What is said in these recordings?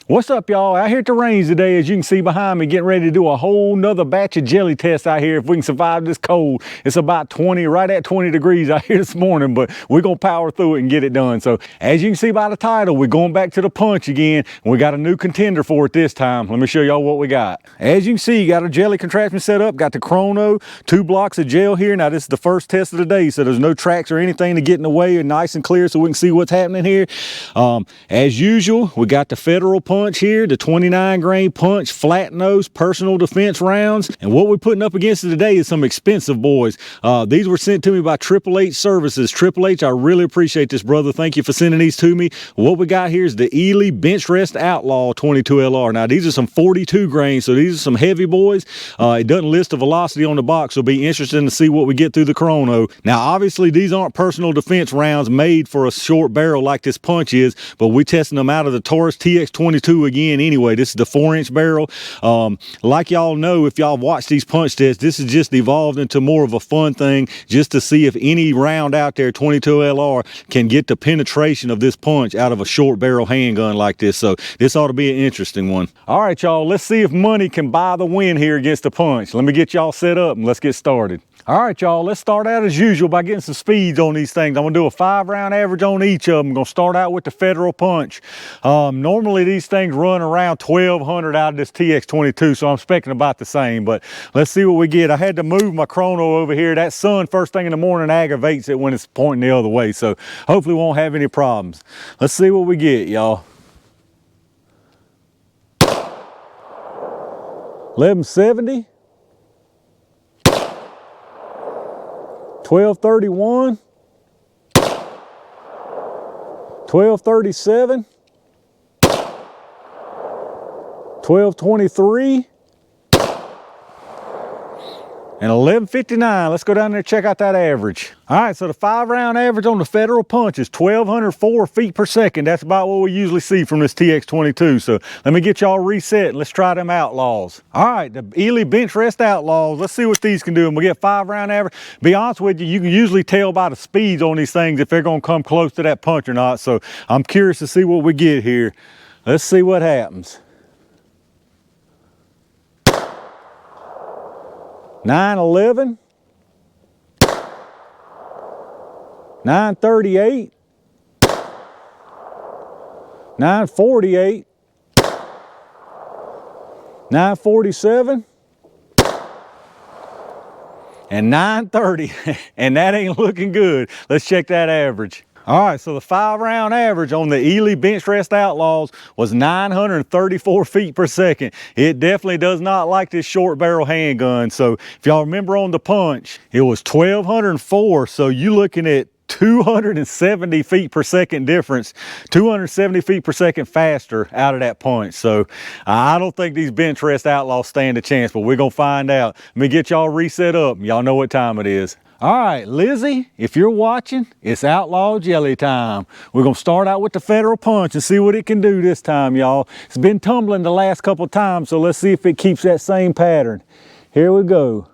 What's up, y'all? Out here at the range today, as you can see behind me, getting ready to do a whole nother batch of jelly tests out here if we can survive this cold. It's about 20, right at 20 degrees out here this morning, but we're gonna power through it and get it done. So as you can see by the title, we're going back to the punch again. We got a new contender for it this time. Let me show y'all what we got. As you can see, you got a jelly contraption set up, got the chrono, 2 blocks of gel here. Now this is the first test of the day, so there's no tracks or anything to get in the way, and nice and clear so we can see what's happening here. As usual, we got the federal punch here, the 29 grain punch, flat nose, personal defense rounds. And what we're putting up against it today is some expensive boys. These were sent to me by Triple H Services. Triple H, I really appreciate this, brother. Thank you for sending these to me. What we got here is the Eley Benchrest Outlaw 22 LR. Now these are some 42 grain, so these are some heavy boys. It doesn't list the velocity on the box, so it'll be interesting to see what we get through the chrono. Now obviously these aren't personal defense rounds made for a short barrel like this punch is, but we're testing them out of the Taurus TX22 again anyway. This is the 4-inch barrel. Like y'all know, if y'all watch these punch tests, this is just evolved into more of a fun thing, just to see if any round out there, 22 LR, can get the penetration of this punch out of a short barrel handgun like this. So this ought to be an interesting one. All right, y'all, let's see if money can buy the win here against the punch. Let me get y'all set up and let's get started. All right, y'all, let's start out as usual by getting some speeds on these things. I'm gonna do a 5-round average on each of them. I'm gonna start out with the federal punch. Normally these things run around 1200 out of this TX22, so I'm expecting about the same, but let's see what we get. I had to move my chrono over here. That sun first thing in the morning aggravates it when it's pointing the other way, so hopefully we won't have any problems. Let's see what we get, y'all. 1170. 1231, 1237, 1223, and 1159. Let's go down there and check out that average. All right, so the 5-round average on the federal punch is 1204 feet per second. That's about what we usually see from this TX22. So let me get y'all reset and let's try them Outlaws. All right, the Eley Benchrest Outlaws. Let's see what these can do. And we get 5-round average. Be honest with you, you can usually tell by the speeds on these things if they're gonna come close to that punch or not. So I'm curious to see what we get here. Let's see what happens. 911, 938, 948, 947, and 930. And that ain't looking good. Let's check that average. All right, so the 5-round average on the Eley Benchrest Outlaws was 934 feet per second. It definitely does not like this short barrel handgun. So if y'all remember on the punch, it was 1204. So you looking at 270 feet per second difference, 270 feet per second faster out of that punch. So I don't think these Benchrest Outlaws stand a chance, but we're gonna find out. Let me get y'all reset up. Y'all know what time it is. All right, Lizzie, if you're watching, it's Outlaw Jelly time. We're gonna start out with the federal punch and see what it can do this time, y'all. It's been tumbling the last couple of times, so let's see if it keeps that same pattern. Here we go.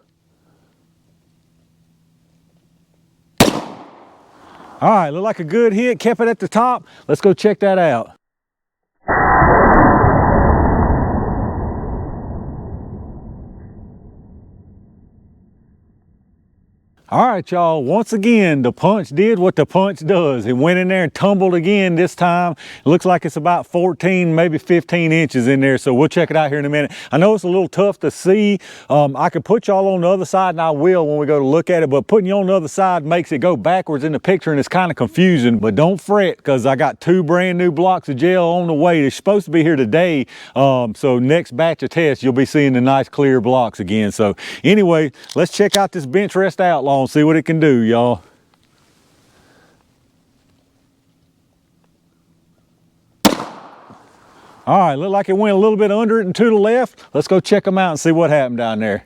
All right, look like a good hit, kept it at the top. Let's go check that out. All right, y'all, once again, the punch did what the punch does. It went in there and tumbled again this time. It looks like it's about 14, maybe 15 inches in there, so we'll check it out here in a minute. I know it's a little tough to see. I could put y'all on the other side, and I will when we go to look at it, but putting you on the other side makes it go backwards in the picture, and it's kind of confusing. But don't fret, because I got 2 brand new blocks of gel on the way. They're supposed to be here today, so next batch of tests, you'll be seeing the nice clear blocks again. So anyway, let's check out this Benchrest Outlaw and see what it can do, y'all. All right, look like it went a little bit under it and to the left. Let's go check them out and see what happened down there.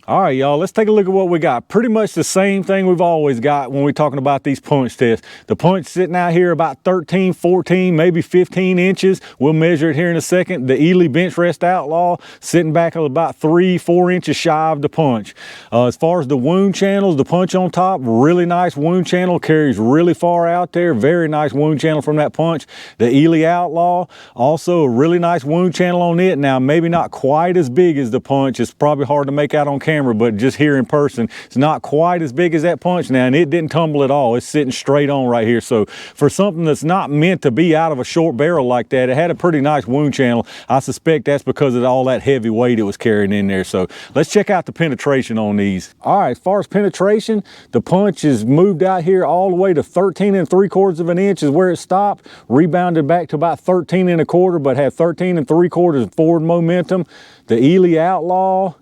All right, y'all, let's take a look at what we got. Pretty much the same thing we've always got when we're talking about these punch tests. The punch sitting out here about 13, 14, maybe 15 inches. We'll measure it here in a second. The Eley Benchrest Outlaw sitting back about 3, 4 inches shy of the punch. As far as the wound channels, the punch on top, really nice wound channel, carries really far out there. Very nice wound channel from that punch. The Eley Outlaw, also a really nice wound channel on it. Now, maybe not quite as big as the punch. It's probably hard to make out on camera, but just here in person, it's not quite as big as that punch now, and it didn't tumble at all. It's sitting straight on right here. So for something that's not meant to be out of a short barrel like that, it had a pretty nice wound channel. I suspect that's because of all that heavy weight it was carrying in there. So let's check out the penetration on these. All right, as far as penetration, the punch is moved out here all the way to 13 3/4 of an inch is where it stopped, rebounded back to about 13 1/4, but had 13 3/4 forward momentum. The Eley Outlaw,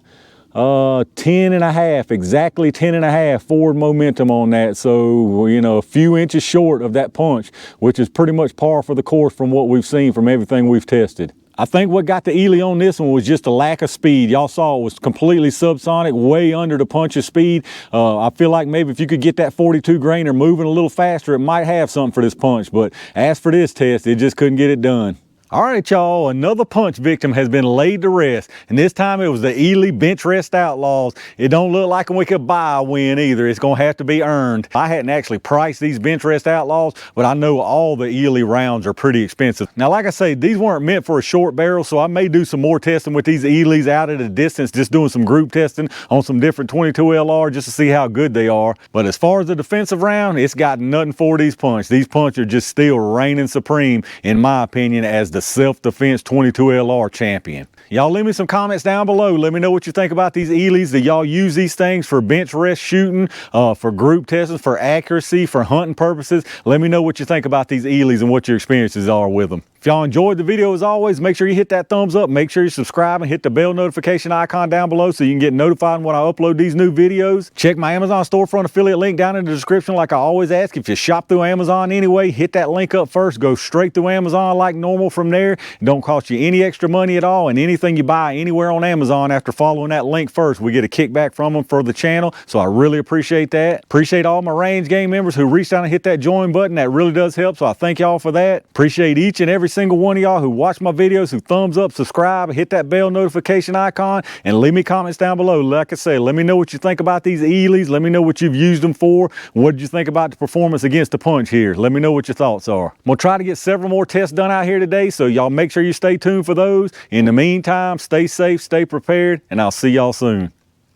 10 1/2, exactly 10 1/2 forward momentum on that. So, you know, a few inches short of that punch, which is pretty much par for the course from what we've seen from everything we've tested. I think what got the Eley on this one was just a lack of speed. Y'all saw it was completely subsonic, way under the punch's speed. I feel like maybe if you could get that 42 grainer moving a little faster, it might have something for this punch. But as for this test, it just couldn't get it done. All right, y'all, another punch victim has been laid to rest, and this time it was the Eley Benchrest Outlaws. It don't look like we could buy a win either. It's gonna have to be earned. I hadn't actually priced these Benchrest Outlaws, but I know all the Eley rounds are pretty expensive. Now, like I say, these weren't meant for a short barrel, so I may do some more testing with these Eleys out at a distance, just doing some group testing on some different 22 LR just to see how good they are. But as far as the defensive round, it's got nothing for these punch. These punch are just still reigning supreme, in my opinion, as the self-defense 22 LR champion. Y'all leave me some comments down below. Let me know what you think about these Eleys. Do y'all use these things for bench rest shooting, for group testing, for accuracy, for hunting purposes? Let me know what you think about these Eleys and what your experiences are with them. If y'all enjoyed the video, as always, make sure you hit that thumbs up. Make sure you subscribe and hit the bell notification icon down below so you can get notified when I upload these new videos. Check my Amazon storefront affiliate link down in the description like I always ask. If you shop through Amazon anyway, hit that link up first. Go straight through Amazon like normal from there. It don't cost you any extra money at all, and anything you buy anywhere on Amazon after following that link first, we get a kickback from them for the channel, so I really appreciate that. Appreciate all my Range Game members who reached out and hit that join button. That really does help, so I thank y'all for that. Appreciate each and every single one of y'all who watch my videos, who thumbs up, subscribe, hit that bell notification icon, and leave me comments down below. Like I said, let me know what you think about these Eleys. Let me know what you've used them for. What did you think about the performance against the punch here? Let me know what your thoughts are. I'm gonna try to get several more tests done out here today, so y'all make sure you stay tuned for those. In the meantime, stay safe, stay prepared, and I'll see y'all soon.